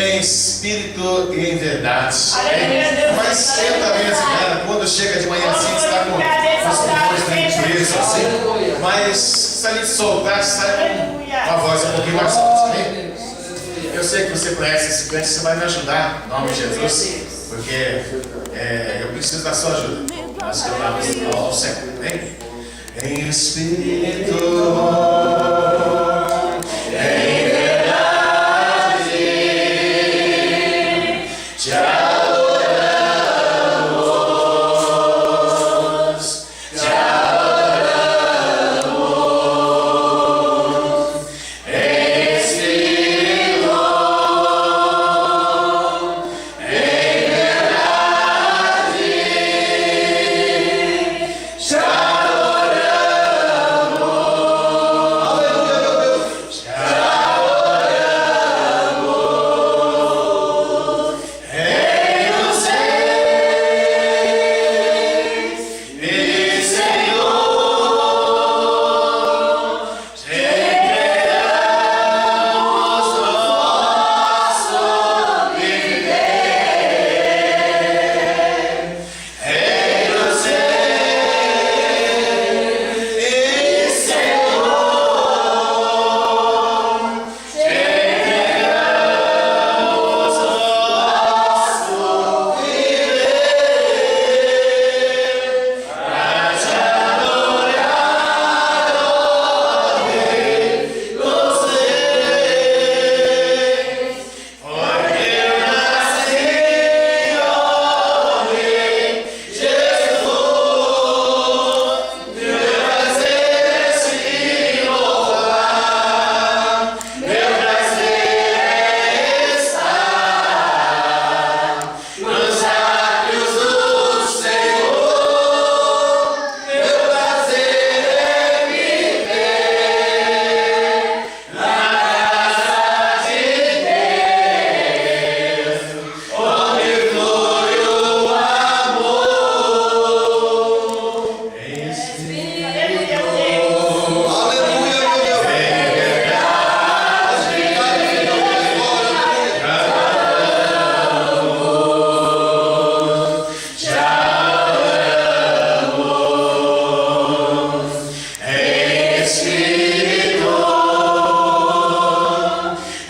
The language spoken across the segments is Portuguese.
em espírito e em verdade. Mas tenta mesmo, né? Quando chega de manhã assim, está com os pulmões tranquilos assim. Mas se a gente soltar, sai com a voz um pouquinho mais forte, né? Eu sei que você conhece esse canto, você vai me ajudar, em nome de Jesus, porque eu preciso da sua ajuda. Nós cantamos ao Senhor, hein? Em espírito, em verdade, te adoramos, te adoramos. Em espírito,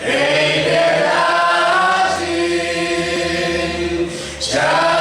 em verdade, te adoramos.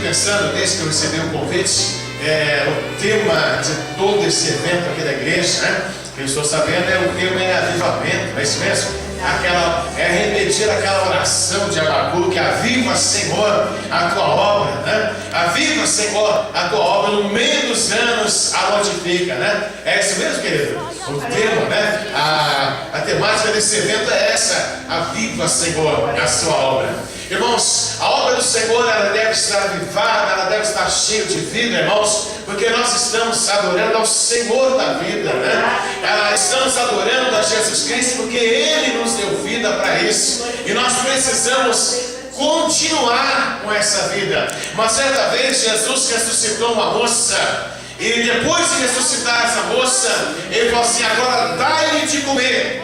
Pensando, desde que eu recebi o convite, o tema de todo esse evento aqui da igreja, né, que eu estou sabendo, o tema é avivamento, não é isso mesmo? Repetir aquela oração de Abacuque: aviva, Senhor, a tua obra, né? Aviva, Senhor, a tua obra no meio dos anos, aonde fica, né? É isso mesmo, querido? O tema, né? A temática desse evento é essa: aviva, Senhor, a sua obra. Irmãos, a obra do Senhor, ela deve estar avivada, ela deve estar cheia de vida, irmãos, porque nós estamos adorando ao Senhor da vida, né? Estamos adorando a Jesus Cristo, porque Ele nos deu vida para isso, e nós precisamos continuar com essa vida. Uma certa vez Jesus ressuscitou uma moça, e depois de ressuscitar essa moça, ele falou assim: agora dá-lhe de comer.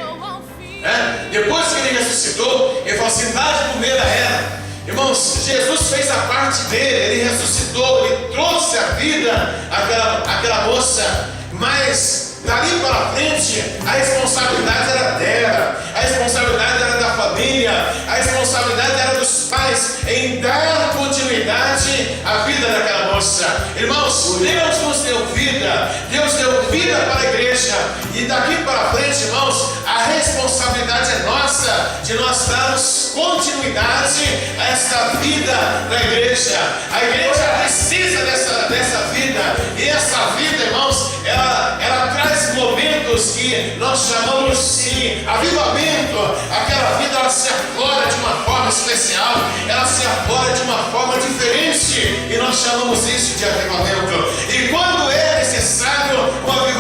Depois que ele ressuscitou, ele falou assim: dá de comer a ela. Irmãos, Jesus fez a parte dele, ele ressuscitou, ele trouxe a vida àquela moça, mas dali para frente a responsabilidade era dela, a responsabilidade era da família, a responsabilidade era dos pais em dar continuidade à vida daquela moça. Irmãos, Deus nos deu vida, Deus deu vida para a igreja, e daqui para frente, irmãos, a responsabilidade é nossa de nós darmos continuidade a esta vida da igreja. A igreja precisa dessa vida, e essa vida, irmãos, ela traz momentos que nós chamamos de avivamento. Aquela vida, ela se aflora de uma forma especial, ela se aflora de uma forma diferente, e nós chamamos isso de avivamento. E quando é necessário o avivamento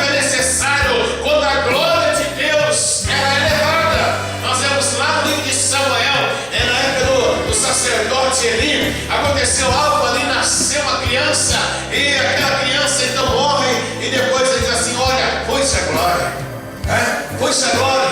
é necessário quando a glória de Deus ela é elevada. Nós vemos lá no livro de Samuel, na época do sacerdote Eli, aconteceu algo ali, nasceu uma criança, e aquela criança então morre, e depois ele diz assim: olha, foi-se a glória, foi-se a glória.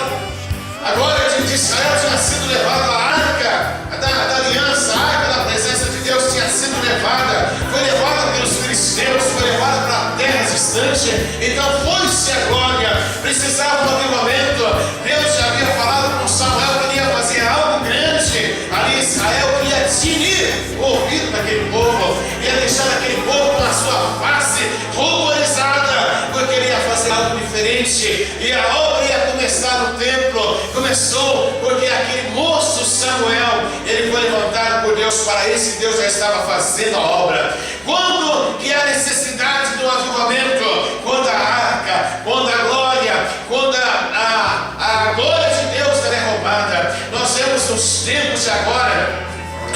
A glória de Israel tinha sido levada, a arca da aliança, a arca da presença de Deus tinha sido levada, foi levada pelos filisteus, foi levada para terras distantes. Então foi-se a glória, precisava um avivamento. Deus já havia falado com Samuel que ia fazer algo grande ali. Israel queria tinir o ouvido daquele povo, ia deixar aquele povo com a sua face ruborizada, porque ele ia fazer algo diferente, e a obra ia começar no templo. Começou porque aquele moço Samuel, ele foi levantado por Deus para esse. Deus já estava fazendo a obra. Quando que há necessidade do avivamento? Quando a arca, quando a glória, quando a glória de Deus é roubada. Nós vemos nos tempos de agora,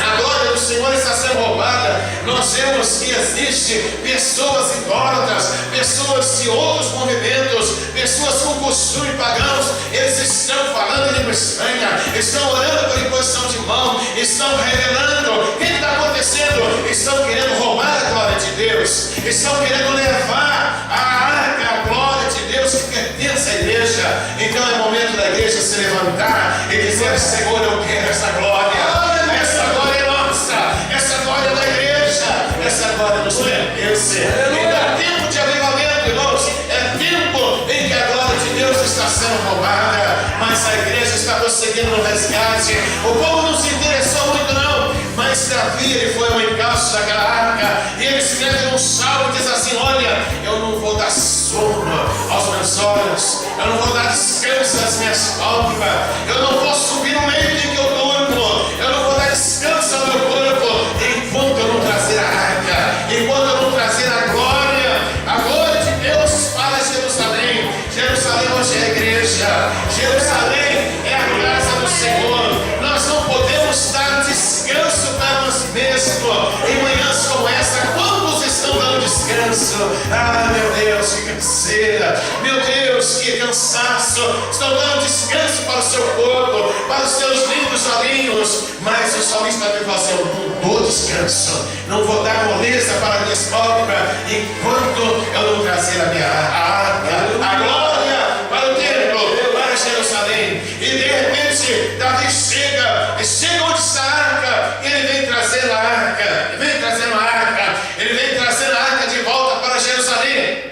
a glória do Senhor está sendo roubada. Nós vemos que existem pessoas idólatras, pessoas de outros movimentos, pessoas com costume pagãos. Eles estão falando em língua estranha, estão orando por imposição de mão, estão revelando. O que está acontecendo? Estão querendo roubar a glória de Deus, estão querendo levar a arca, a glória de Deus que pertence à igreja. Então é momento da igreja se levantar e dizer: Senhor, eu quero essa glória. Essa glória é nossa, essa glória é da igreja, essa glória nos pertence. Então é tempo de avivamento, irmãos. É tempo em que a glória de Deus está sendo roubada, mas a igreja está prosseguindo no resgate. O povo não se interessou muito não, mas Davi, ele foi ao encalço daquela arca, e ele escreve um salmo e diz assim: olha, eu não vou dar sono aos meus olhos, eu não vou dar descanso às minhas pálpebras, eu não vou subir no leito em que eu durmo, eu não vou dar descanso ao meu corpo, enquanto eu não trazer a arca, enquanto eu não trazer a glória de Deus para Jerusalém. Jerusalém hoje é a igreja, Jerusalém é a casa do Senhor. Nós não podemos dar descanso para nós mesmos em manhãs como essa. Quantos estão dando descanso? Ah, meu Deus, que canseira, meu Deus, que cansaço. Estão dando descanso para o seu corpo, para os seus lindos olhinhos, mas o salmista vai fazer: eu não dou descanso, não vou dar moleza para a minha pálpebras, enquanto eu não trazer a minha arca, a glória para o templo, para Jerusalém. E de repente Davi chega onde está a arca, e ele vem trazendo a arca, ele vem trazendo a arca de volta para Jerusalém.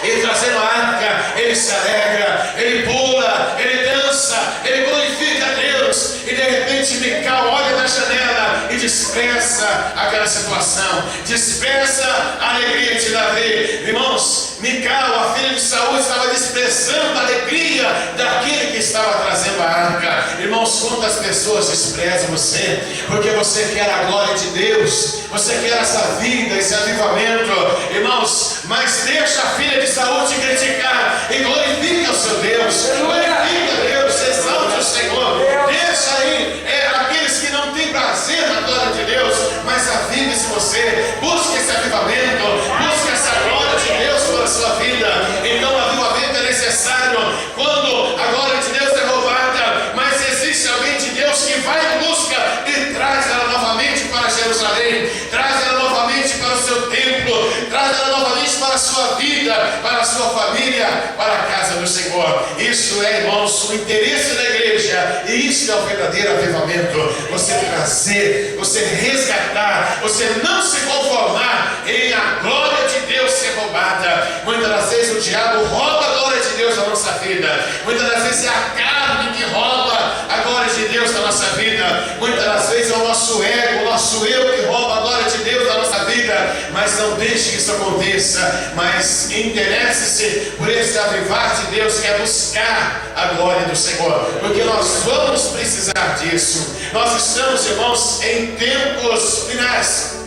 Ele trazendo a arca, ele se alegra, ele pula, ele dança, ele glorifica a Deus. E de repente Mical olha da janela e despreza aquela situação, despreza a alegria de Davi. Irmãos, Mical, a filha de Saul, estava desprezando a alegria daquele que estava trazendo a arca. Irmãos, quantas pessoas desprezam você porque você quer a glória de Deus, você quer essa vida, esse avivamento. Irmãos, mas deixa a filha de Saul te criticar e glorifica o seu Deus, glorifica Deus, exalte o Senhor. Deixa aí aqueles que não têm prazer na glória de Deus, mas avive-se você, busque esse avivamento, busque essa glória de Deus para a sua vida. Então o avivamento é necessário quando a glória de Deus é roubada, mas existe alguém de Deus que vai Jerusalém, traz ela novamente para o seu templo, traz ela novamente para a sua vida, para a sua família, para a casa do Senhor. Isso é, irmãos, o interesse da igreja, e isso é o verdadeiro avivamento. Você trazer, você resgatar, você não se conformar em a glória de Deus ser roubada. Muitas das vezes o diabo rouba a glória de Deus na nossa vida. Muitas das vezes é a carne que rouba a glória de Deus na nossa vida. Muitas das vezes é o nosso ego, o nosso eu que rouba a glória de Deus na nossa vida. Mas não deixe que isso aconteça. Mas interesse-se por esse avivar de Deus, que é buscar a glória do Senhor, porque nós vamos precisar disso. Nós estamos, irmãos, em tempos finais.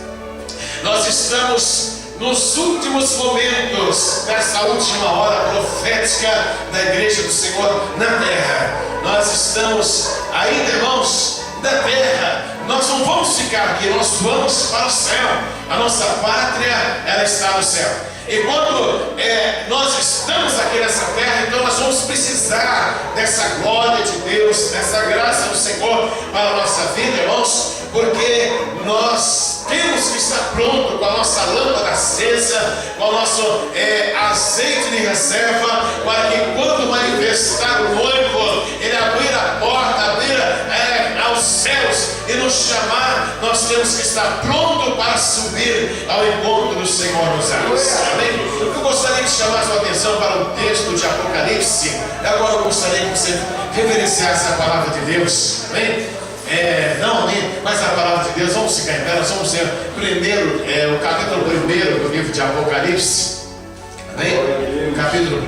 Nós estamos nos últimos momentos dessa última hora profética da igreja do Senhor na terra. Nós estamos ainda, irmãos, da terra. Nós não vamos ficar aqui, nós vamos para o céu. A nossa pátria, ela está no céu. E quando nós estamos aqui nessa terra, então nós vamos precisar dessa glória de Deus, dessa graça do Senhor para a nossa vida, irmãos, porque nós temos que estar pronto com a nossa lâmpada acesa, com o nosso azeite de reserva, para que quando manifestar o noivo, ele abrir a porta, abrir aos céus e nos chamar, nós temos que estar pronto para subir ao encontro do Senhor nos ares. Amém? Eu gostaria de chamar a sua atenção para o texto de Apocalipse. Agora eu gostaria que você reverenciasse a palavra de Deus. Amém? Mas a palavra de Deus, vamos ficar em pé, nós vamos ler primeiro, o capítulo 1 do livro de Apocalipse. Amém? O capítulo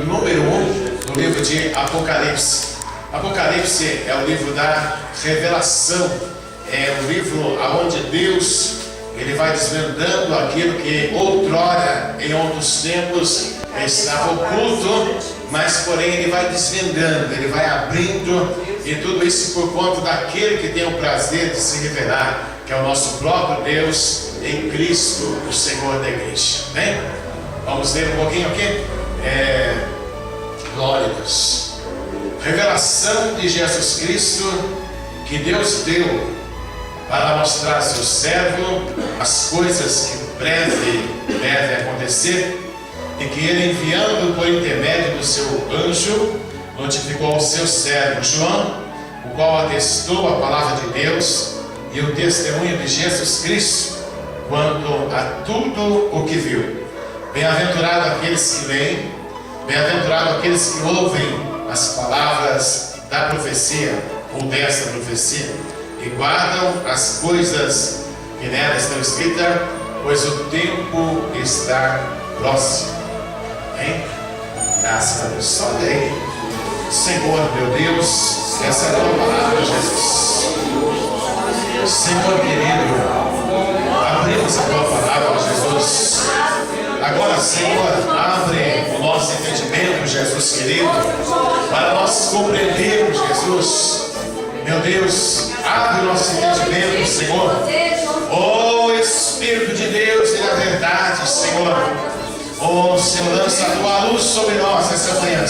número 1 do livro de Apocalipse. Apocalipse é o livro da revelação, é o livro onde Deus ele vai desvendando aquilo que outrora, em outros tempos, estava oculto, mas porém ele vai desvendando, ele vai abrindo, e tudo isso por conta daquele que tem o prazer de se revelar, que é o nosso próprio Deus em Cristo, o Senhor da igreja. Amém? Vamos ler um pouquinho aqui? Glória a Deus. Revelação de Jesus Cristo, que Deus deu para mostrar a seu servo as coisas que breve devem acontecer, e que ele, enviando por intermédio do seu anjo, notificou ao seu servo João, o qual atestou a palavra de Deus e o testemunho de Jesus Cristo quanto a tudo o que viu. Bem-aventurado aqueles que leem, bem-aventurado aqueles que ouvem as palavras da profecia, ou desta profecia, e guardam as coisas que nela estão escritas, pois o tempo está próximo. Amém? Graças a Deus. Só leia. Senhor, meu Deus, essa é a tua palavra, Jesus. Senhor querido, abrimos a tua palavra, Jesus. Agora, Senhor, abre o nosso entendimento, Jesus querido, para nós compreendermos, Jesus. Meu Deus, abre o nosso entendimento, Senhor. Oh Espírito de Deus e da verdade, Senhor. Oh Senhor, lança a tua luz sobre nós nessa manhã.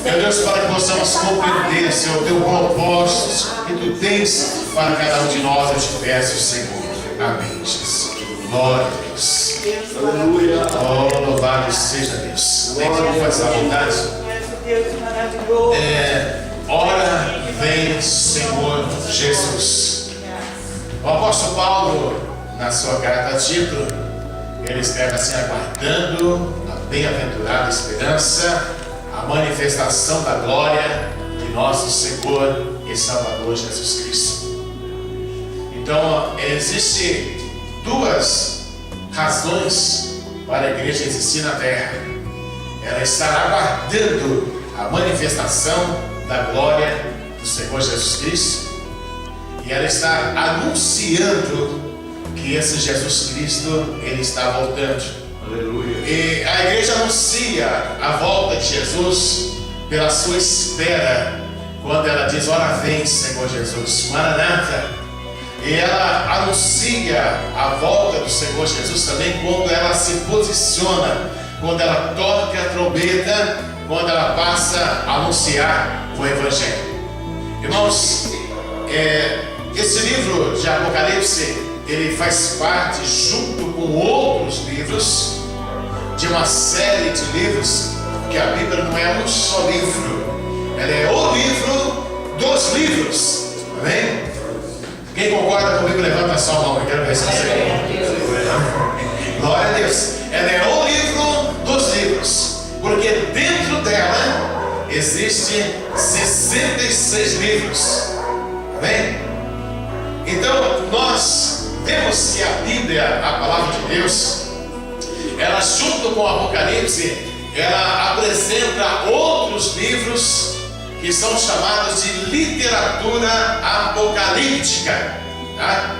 Meu Deus, para que possamos compreender, Senhor, o teu propósito que tu tens para cada um de nós, eu te peço, Senhor. Amém, Jesus. Glória a Deus. Aleluia. Oh, louvado seja Deus. Amém. Vamos fazer a vontade. Ora vem, Senhor Jesus. O apóstolo Paulo, na sua carta a Tito, ele escreve assim: aguardando a bem-aventurada esperança, a manifestação da glória de nosso Senhor e Salvador Jesus Cristo. Então, existem duas razões para a igreja existir na terra. Ela está aguardando a manifestação da glória do Senhor Jesus Cristo, e ela está anunciando que esse Jesus Cristo, ele está voltando. Aleluia. E a igreja anuncia a volta de Jesus pela sua espera, quando ela diz: ora vem, Senhor Jesus, Maranata. E ela anuncia a volta do Senhor Jesus também quando ela se posiciona, quando ela toca a trombeta, quando ela passa a anunciar o Evangelho. Irmãos, esse livro de Apocalipse, ele faz parte, junto com outros livros, de uma série de livros, porque a Bíblia não é um só livro, ela é o livro dos livros. Amém? Quem concorda comigo, levanta a sua mão. Eu quero ver se você. Glória a Deus. Ela é o livro dos livros, porque dentro dela existem 66 livros. Amém? Então nós vemos que a Bíblia, a palavra de Deus, ela junto com o Apocalipse, ela apresenta outros livros que são chamados de literatura apocalíptica, tá?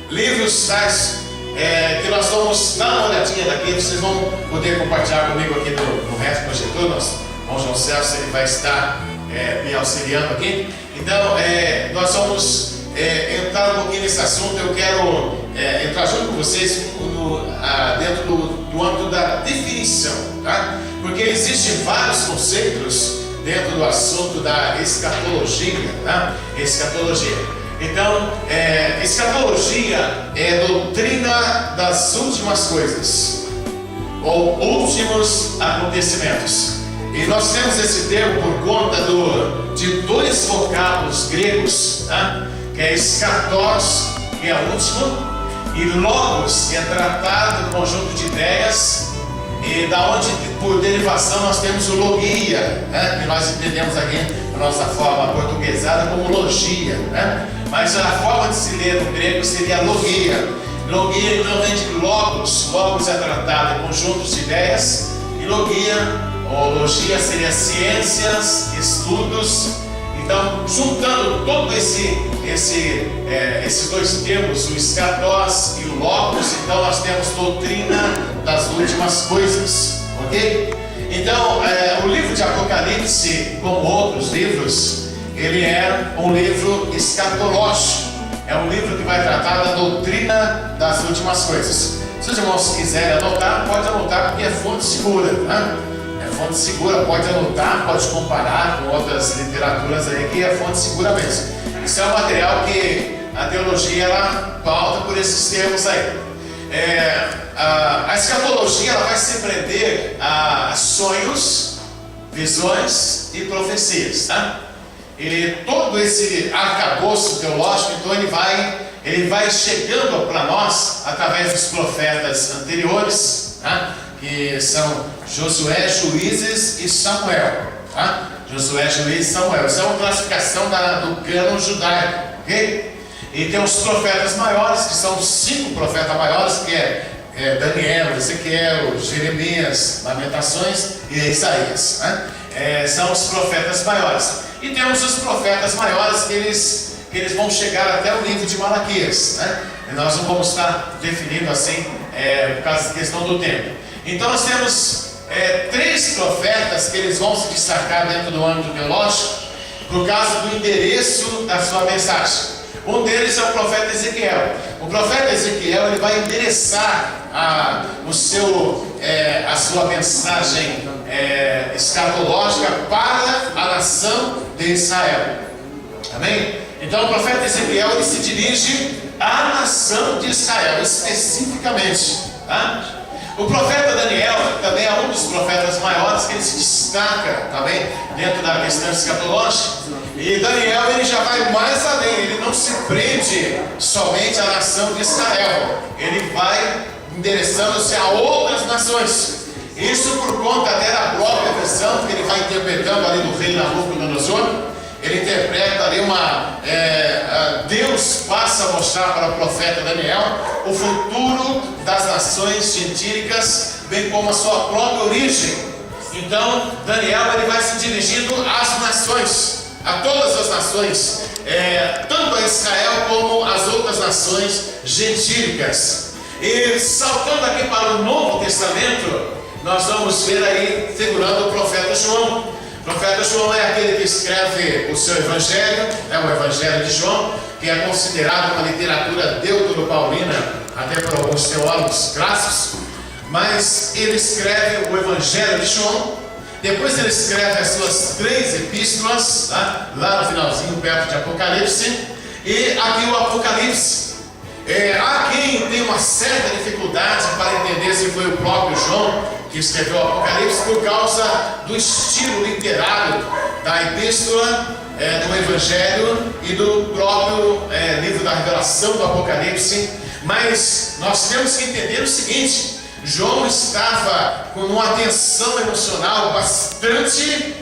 Livros tais que nós vamos dar uma olhadinha daqui. Vocês vão poder compartilhar comigo aqui no resto do projetor. Nosso irmão João Celso, ele vai estar me auxiliando aqui. Então nós vamos entrar um pouquinho nesse assunto. Eu quero entrar junto com vocês dentro do âmbito da definição, tá? Porque existem vários conceitos dentro do assunto da escatologia, tá? Escatologia. Então, escatologia é doutrina das últimas coisas, ou últimos acontecimentos. E nós temos esse termo por conta de dois vocábulos gregos, tá? Que é eschatos, que é o último, e logos, que é tratado, conjunto de ideias, e da onde, por derivação, nós temos o logia, né? Que nós entendemos aqui a nossa forma portuguesada como logia, né? Mas a forma de se ler no grego seria logia. Logia então vem de logos. Logos é tratado em conjuntos de ideias, e logia ou logia seria ciências, estudos. Então, juntando todo esses dois termos, o eschatos e o logos, então nós temos doutrina das últimas coisas, ok? Então, o livro de Apocalipse, como outros livros, ele é um livro escatológico. É um livro que vai tratar da doutrina das últimas coisas. Se os irmãos quiserem anotar, pode anotar, porque é fonte segura, né? É fonte segura, pode anotar, pode comparar com outras literaturas aí, que é fonte segura mesmo. Isso é um material que a teologia ela pauta por esses termos aí. A escatologia ela vai se prender a sonhos, visões e profecias, tá? E todo esse arcabouço teológico, então ele vai chegando para nós através dos profetas anteriores, tá? Que são Josué, Juízes e Samuel, tá? Josué, Juízes e Samuel. Isso é uma classificação do cânon judaico, ok? E tem os profetas maiores, que são 5 profetas maiores, que é Daniel, Ezequiel, Jeremias, Lamentações e Isaías, né? São os profetas maiores. E temos os profetas maiores que eles vão chegar até o livro de Malaquias, né? E nós não vamos estar definindo assim por causa da questão do tempo. Então nós temos 3 profetas que eles vão se destacar dentro do âmbito teológico por causa do endereço da sua mensagem. Um deles é o profeta Ezequiel. O profeta Ezequiel ele vai endereçar a sua mensagem escatológica para a nação de Israel. Amém? Então o profeta Ezequiel ele se dirige à nação de Israel especificamente, tá? O profeta Daniel também é um dos profetas maiores que ele se destaca também dentro da questão escatológica. E Daniel ele já vai mais além, ele não se prende somente à nação de Israel, ele vai endereçando-se a outras nações. Isso por conta até da própria visão que ele vai interpretando ali do rei Nabucodonosor. Ele interpreta ali Deus passa a mostrar para o profeta Daniel o futuro das nações gentílicas, bem como a sua própria origem. Então Daniel ele vai se dirigindo às nações, a todas as nações, tanto a Israel como as outras nações gentílicas. E saltando aqui para o Novo Testamento, nós vamos ver aí figurando o profeta João. O profeta João é aquele que escreve o seu evangelho, o Evangelho de João, que é considerado uma literatura deuteropaulina até por alguns teólogos clássicos. Mas ele escreve o Evangelho de João, depois ele escreve as suas 3 epístolas, tá? Lá no finalzinho, perto de Apocalipse, E aqui o Apocalipse. Há quem tem uma certa dificuldade para entender se foi o próprio João que escreveu o Apocalipse por causa do estilo literário da epístola, do Evangelho e do próprio livro da Revelação do Apocalipse. Mas nós temos que entender o seguinte: João estava com uma tensão emocional bastante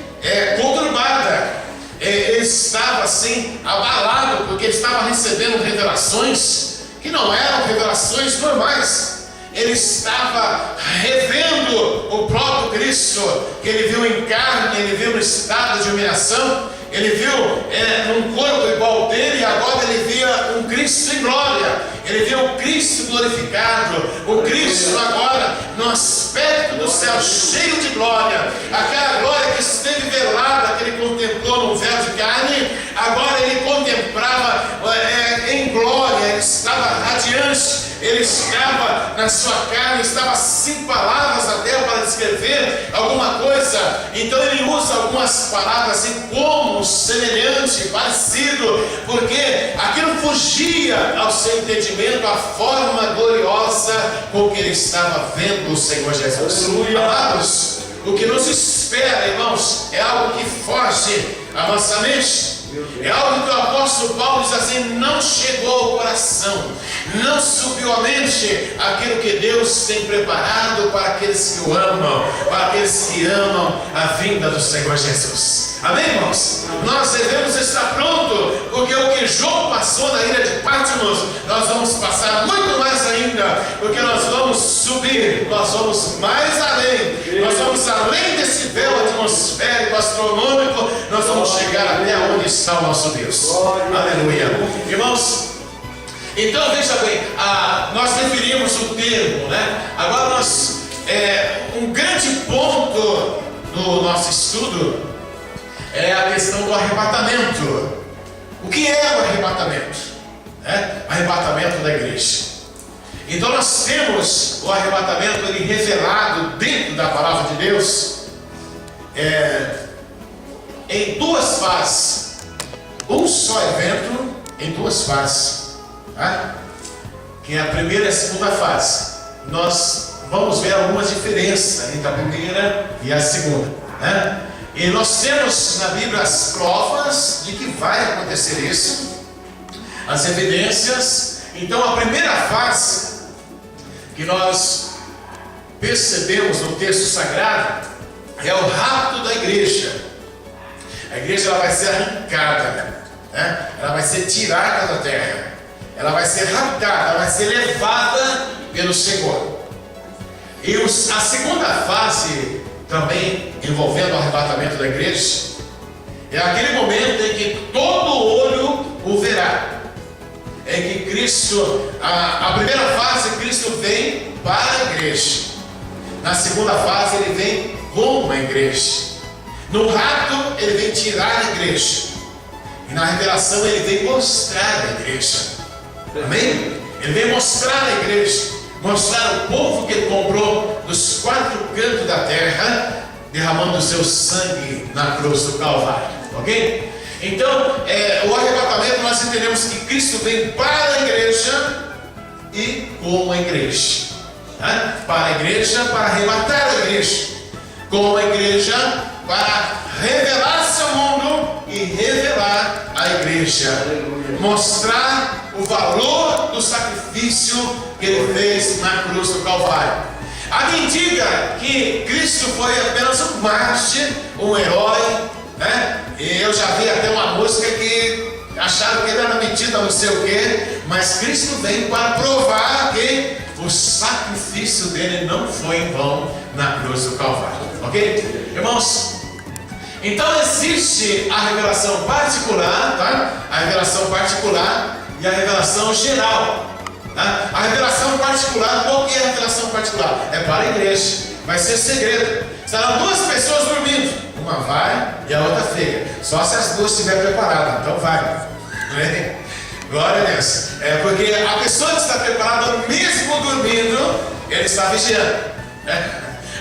conturbada. Ele estava assim abalado, porque ele estava recebendo revelações que não eram revelações normais. Ele estava revendo o próprio Cristo, que ele viu em carne, ele viu no estado de humilhação, ele viu num corpo igual ao dele, e agora ele via um Cristo em glória. Ele viu o Cristo glorificado, o Cristo agora no aspecto do céu, cheio de glória. Aquela glória que esteve velada, que ele contemplou no véu de carne, agora ele contemplava em glória. Ele estava radiante, ele estava na sua carne, estava sem palavras até para descrever alguma coisa. Então ele usa algumas palavras assim como semelhante, parecido, porque aquilo fugia ao seu entendimento, a forma gloriosa com que ele estava vendo o Senhor Jesus. Amados, o que nos espera, irmãos, é algo que foge à nossa mente. É algo que o apóstolo Paulo diz assim: não chegou ao coração, não subiu à mente aquilo que Deus tem preparado para aqueles que o amam, para aqueles que amam a vinda do Senhor Jesus. Amém, irmãos? Nós devemos estar prontos, porque o que João passou na ilha de Patmos, nós vamos passar muito mais ainda, porque nós vamos subir, nós vamos mais além, nós vamos além desse véu atmosférico, astronômico, nós vamos chegar até onde está o nosso Deus. Aleluia. Irmãos, então veja bem, nós definimos o termo, né? Agora nós, um grande ponto do nosso estudo é a questão do arrebatamento. O que é o arrebatamento? Arrebatamento da igreja. Então nós temos o arrebatamento ele revelado dentro da palavra de Deus em duas fases. Um só evento em duas fases, tá? Que é a primeira e a segunda fase. Nós vamos ver algumas diferenças entre a primeira e a segunda, né? E nós temos na Bíblia as provas de que vai acontecer isso, as evidências. Então a primeira fase que nós percebemos no texto sagrado é o rapto da igreja. A igreja ela vai ser arrancada, né? Ela vai ser tirada da terra, ela vai ser raptada, ela vai ser levada pelo Senhor. E a segunda fase, também envolvendo o arrebatamento da igreja, é aquele momento em que todo olho o verá. Em que Cristo, a primeira fase, Cristo vem para a igreja. Na segunda fase, ele vem com a igreja. No rapto, ele vem tirar a igreja. E na revelação, ele vem mostrar a igreja. Amém? Ele vem mostrar a igreja, mostrar o povo que ele comprou dos quatro cantos da terra, derramando o seu sangue na cruz do Calvário. Ok? Então, o arrebatamento, nós entendemos que Cristo vem para a igreja e com a igreja. Tá? Para a igreja, para arrebatar a igreja. Com a igreja, para revelar-se ao mundo e revelar a igreja. Mostrar o valor do sacrifício que ele fez na cruz do Calvário. Há quem diga que Cristo foi apenas um mártir, um herói, né? E eu já vi até uma música que acharam que ele era metido a não sei o que, mas Cristo veio para provar que o sacrifício dele não foi em vão na cruz do Calvário. Ok? Irmãos, então existe a revelação particular, tá? A revelação particular e a revelação geral. Tá? A revelação particular, qual que é a revelação particular? É para a igreja, vai ser segredo. Serão duas pessoas dormindo, uma vai e a outra fica. Só se as duas estiverem preparadas, então vai. Glória a Deus. Porque a pessoa que está preparada, mesmo dormindo, ele está vigiando.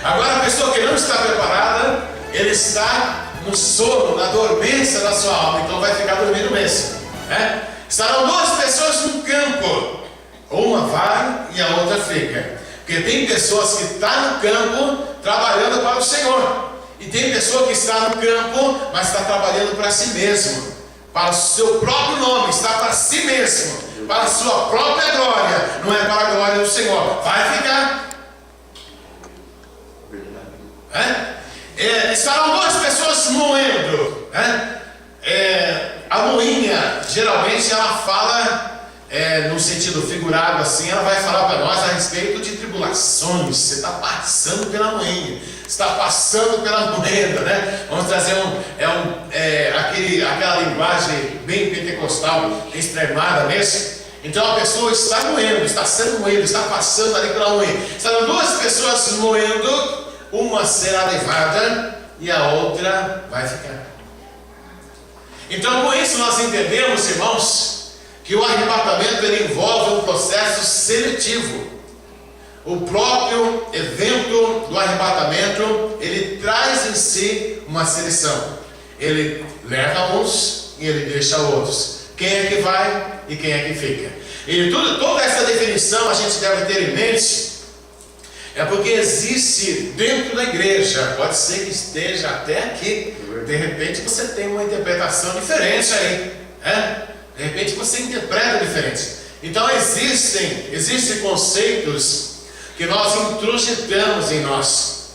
Agora a pessoa que não está preparada, ele está no sono, na dormência da sua alma, então vai ficar dormindo mesmo. Estarão duas pessoas no campo, uma vai e a outra fica. Porque tem pessoas que estão no campo trabalhando para o Senhor, e tem pessoa que está no campo, mas está trabalhando para si mesmo, para o seu próprio nome, está para si mesmo, para a sua própria glória, não é para a glória do Senhor. Vai ficar. Estarão duas pessoas moendo. A moinha, geralmente, ela fala no sentido figurado assim, ela vai falar para nós a respeito de tribulações. Você está passando pela moinha, está passando pela moeda, né? Vamos trazer aquela linguagem bem pentecostal, extremada mesmo. Então a pessoa está moendo, está sendo moída, está passando ali pela moinha. Estarão duas pessoas moendo, uma será levada e a outra vai ficar. Então com isso nós entendemos, irmãos, que o arrebatamento ele envolve um processo seletivo. O próprio evento do arrebatamento, ele traz em si uma seleção. Ele leva uns e ele deixa outros. Quem é que vai e quem é que fica. E toda essa definição a gente deve ter em mente, porque existe dentro da igreja, pode ser que esteja até aqui, de repente você tem uma interpretação diferente aí, de repente você interpreta diferente. Então existem conceitos que nós introjetamos em nós,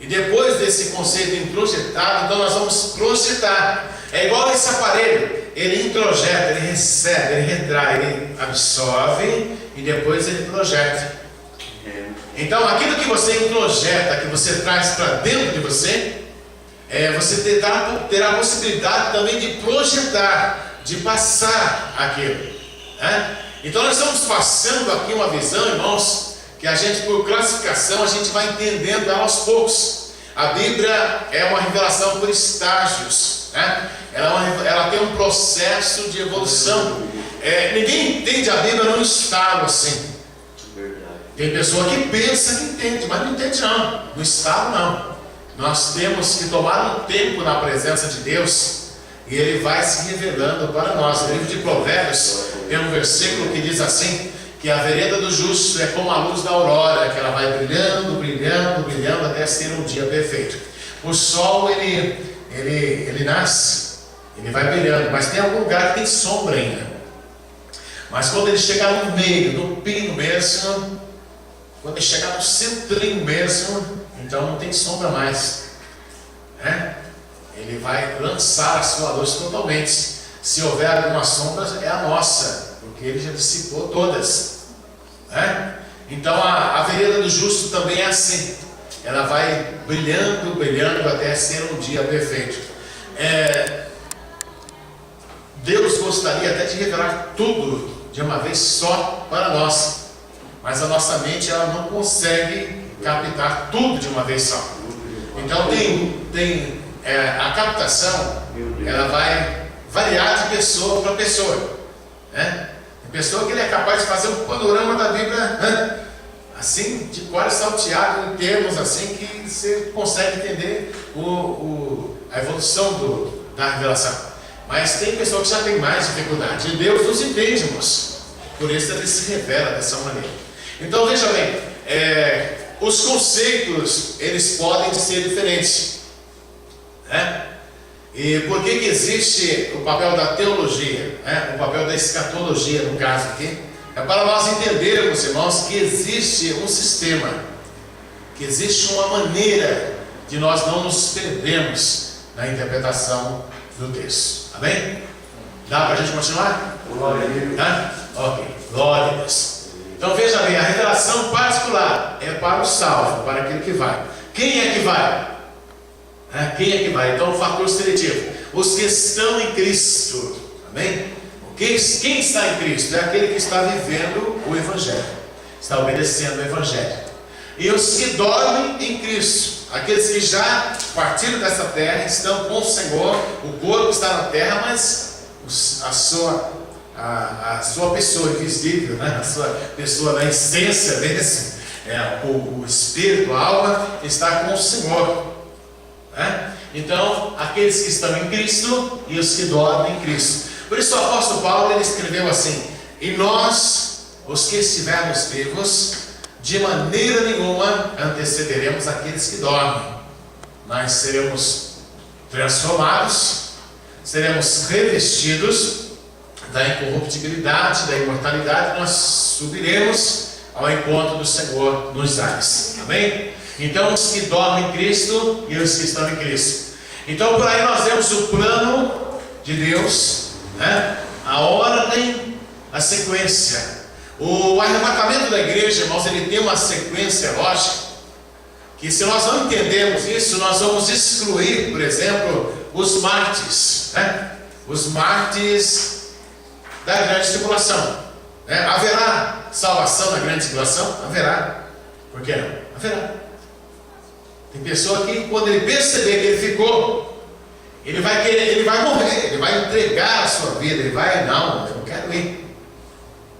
e depois desse conceito introjetado, então nós vamos projetar. É igual esse aparelho, ele introjeta, ele recebe, ele retrai, ele absorve e depois ele projeta. Então aquilo que você introjeta, que você traz para dentro de você, você terá a possibilidade também de projetar, de passar aquilo. Então nós estamos passando aqui uma visão, irmãos, que a gente, por classificação, a gente vai entendendo aos poucos. A Bíblia é uma revelação por estágios, ela tem um processo de evolução. Ninguém entende a Bíblia num estado assim. Tem pessoa que pensa que entende, mas não entende não, no estado não. Nós temos que tomar um tempo na presença de Deus, e Ele vai se revelando para nós. No livro de Provérbios tem um versículo que diz assim, que a vereda do justo é como a luz da aurora, que ela vai brilhando, brilhando, brilhando até ser um dia perfeito. O sol ele nasce, ele vai brilhando, mas tem algum lugar que tem sombra ainda. Mas quando ele chegar no meio, no pino mesmo, quando ele chegar no centrinho mesmo, então não tem sombra mais, Ele vai lançar a sua luz totalmente. Se houver alguma sombra, é a nossa, porque ele já dissipou todas, Então a vereda do justo também é assim. Ela vai brilhando, brilhando até ser um dia perfeito. Deus gostaria até de revelar tudo de uma vez só para nós, mas a nossa mente ela não consegue captar tudo de uma vez só. Então a captação ela vai variar de pessoa para pessoa, Tem pessoa que ele é capaz de fazer um panorama da Bíblia, assim, de cor salteado, em termos assim que você consegue entender a evolução da revelação. Mas tem pessoa que já tem mais dificuldade, e Deus nos entende, irmãos. Por isso ele se revela dessa maneira. Então veja bem, os conceitos eles podem ser diferentes, E por que existe o papel da teologia, o papel da escatologia no caso aqui? É para nós entendermos, irmãos, que existe um sistema, que existe uma maneira de nós não nos perdermos na interpretação do texto. Amém? Dá para a gente continuar? Glória a Deus. Ok, glória a Deus. Então veja bem, a revelação particular é para o salvo, para aquele que vai. Quem é que vai? Quem é que vai? Então o fator seletivo, os que estão em Cristo. Amém? Quem está em Cristo? É aquele que está vivendo o Evangelho, está obedecendo o Evangelho. E os que dormem em Cristo, aqueles que já partiram dessa terra, estão com o Senhor, o corpo está na terra, mas a sua pessoa invisível, a sua pessoa na essência desse, o espírito, a alma, está com o Senhor. Então, aqueles que estão em Cristo e os que dormem em Cristo. Por isso o apóstolo Paulo ele escreveu assim: e nós, os que estivermos vivos, de maneira nenhuma antecederemos aqueles que dormem, mas seremos transformados, seremos revestidos da incorruptibilidade, da imortalidade, nós subiremos ao encontro do Senhor nos ares. Amém? Então os que dormem em Cristo e os que estão em Cristo. Então por aí nós vemos o plano de Deus, né? A ordem, a sequência. O arrebatamento da igreja, irmãos, ele tem uma sequência lógica, que se nós não entendermos isso, nós vamos excluir, por exemplo, os mártires, né? Os mártires da grande tribulação, né? Haverá salvação na grande tribulação? Haverá. Por que não? Haverá. Tem pessoa que, quando ele perceber que ele ficou, ele vai querer, ele vai morrer, ele vai entregar a sua vida, ele vai, não, eu não quero ir.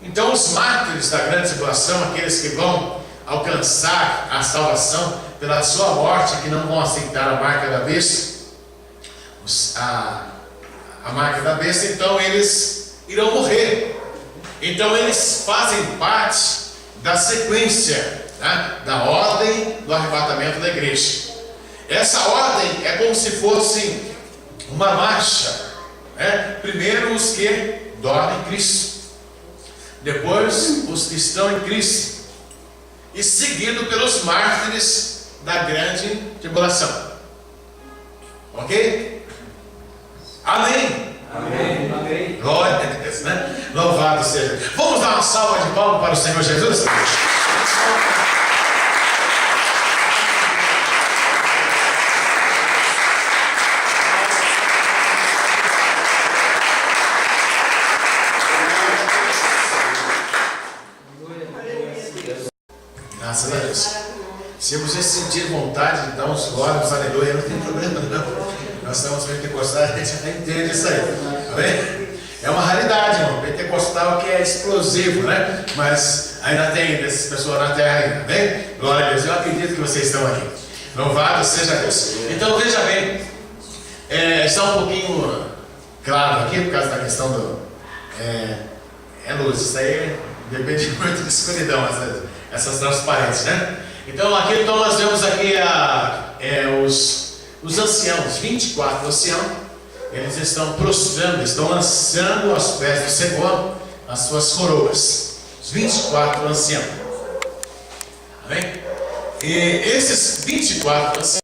Então os mártires da grande tribulação, aqueles que vão alcançar a salvação pela sua morte, que não vão aceitar a marca da besta, a marca da besta, então eles irão morrer. Então eles fazem parte da sequência, né, da ordem do arrebatamento da igreja. Essa ordem é como se fosse uma marcha, né? Primeiro os que dormem em Cristo, depois os que estão em Cristo, e seguido pelos mártires da grande tribulação. Ok? Amém? Amém. Amém. Glória a Deus, né? Louvado seja. Vamos dar uma salva de palmas para o Senhor Jesus? Graças a Deus. Se você sentir vontade de dar uns glórias, aleluia, não tem problema não. Nós estamos pentecostais, a gente entende isso aí. Tá bem? É uma raridade, irmão. Pentecostal que é explosivo, né? Mas ainda tem dessas pessoas na terra ainda, tá bem? Glória a Deus. Eu acredito que vocês estão aqui. Louvado seja Deus. Então veja bem, está um pouquinho claro aqui por causa da questão do. Luz, isso aí depende muito de escuridão, essas transparentes, né? Então nós vemos aqui os anciãos, 24 anciãos, eles estão prostrando, estão lançando aos pés do Senhor as suas coroas, os 24 anciãos. Amém? E esses 24 anciãos